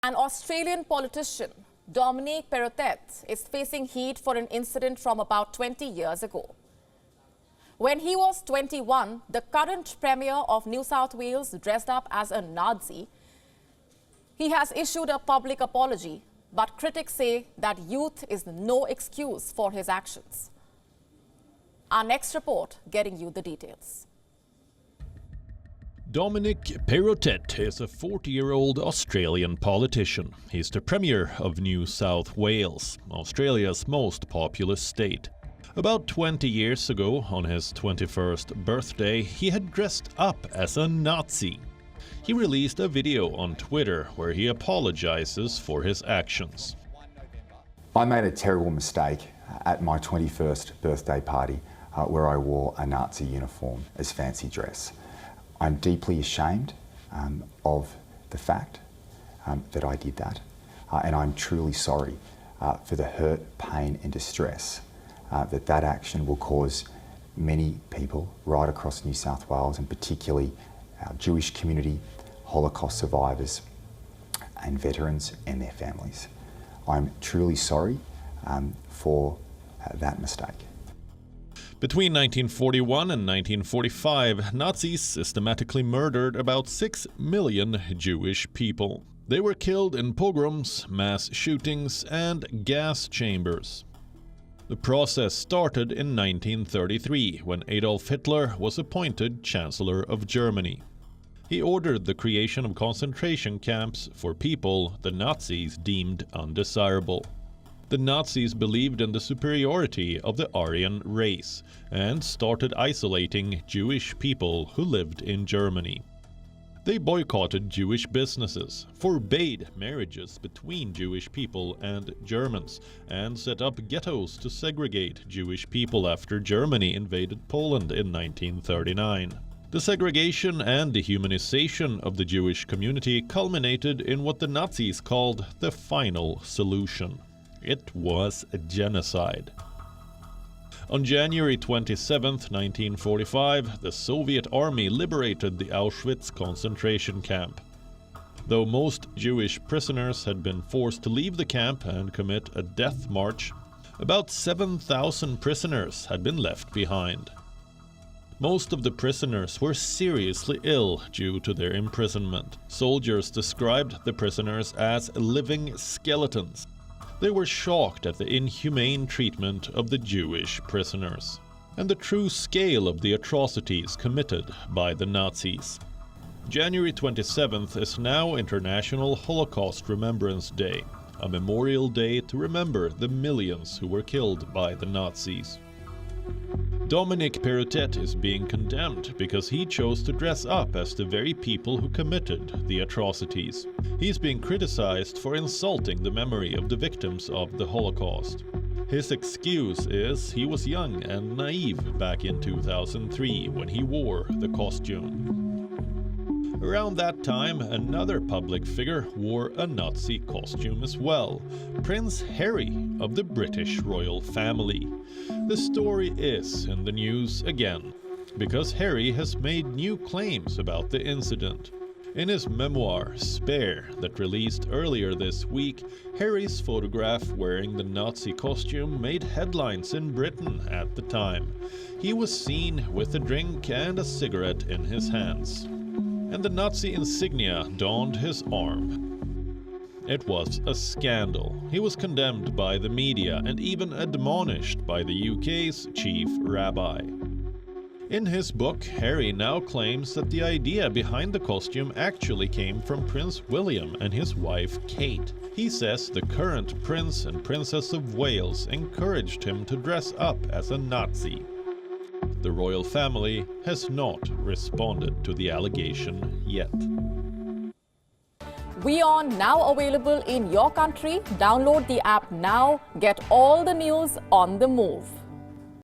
An Australian politician, Dominic Perrottet, is facing heat for an incident from about 20 years ago. When he was 21, the current Premier of New South Wales dressed up as a Nazi. He has issued a public apology, but critics say that youth is no excuse for his actions. Our next report getting you the details. Dominic Perrottet is a 40-year-old Australian politician. He's the Premier of New South Wales, Australia's most populous state. About 20 years ago, on his 21st birthday, he had dressed up as a Nazi. He released a video on Twitter where he apologizes for his actions. I made a terrible mistake at my 21st birthday party where I wore a Nazi uniform as fancy dress. I'm deeply ashamed of the fact that I did that, and I'm truly sorry for the hurt, pain and distress that action will cause many people right across New South Wales, and particularly our Jewish community, Holocaust survivors and veterans and their families. I'm truly sorry for that mistake. Between 1941 and 1945, Nazis systematically murdered about 6 million Jewish people. They were killed in pogroms, mass shootings, and gas chambers. The process started in 1933, when Adolf Hitler was appointed Chancellor of Germany. He ordered the creation of concentration camps for people the Nazis deemed undesirable. The Nazis believed in the superiority of the Aryan race and started isolating Jewish people who lived in Germany. They boycotted Jewish businesses, forbade marriages between Jewish people and Germans, and set up ghettos to segregate Jewish people after Germany invaded Poland in 1939. The segregation and dehumanization of the Jewish community culminated in what the Nazis called the final solution. It was a genocide. On January 27, 1945, the Soviet army liberated the Auschwitz concentration camp. Though most Jewish prisoners had been forced to leave the camp and commit a death march, about 7,000 prisoners had been left behind. Most of the prisoners were seriously ill due to their imprisonment. Soldiers described the prisoners as living skeletons. They were shocked at the inhumane treatment of the Jewish prisoners and the true scale of the atrocities committed by the Nazis. January 27th is now International Holocaust Remembrance Day, a memorial day to remember the millions who were killed by the Nazis. Dominic Perrottet is being condemned because he chose to dress up as the very people who committed the atrocities. He's being criticized for insulting the memory of the victims of the Holocaust. His excuse is he was young and naive back in 2003 when he wore the costume. Around that time, another public figure wore a Nazi costume as well, Prince Harry of the British royal family. The story is in the news again, because Harry has made new claims about the incident. In his memoir, Spare, that released earlier this week, Harry's photograph wearing the Nazi costume made headlines in Britain at the time. He was seen with a drink and a cigarette in his hands, and the Nazi insignia donned his arm. It was a scandal. He was condemned by the media and even admonished by the UK's chief rabbi. In his book, Harry now claims that the idea behind the costume actually came from Prince William and his wife Kate. He says the current Prince and Princess of Wales encouraged him to dress up as a Nazi. The royal family has not responded to the allegation yet. WION now available in your country. Download the app now. Get all the news on the move.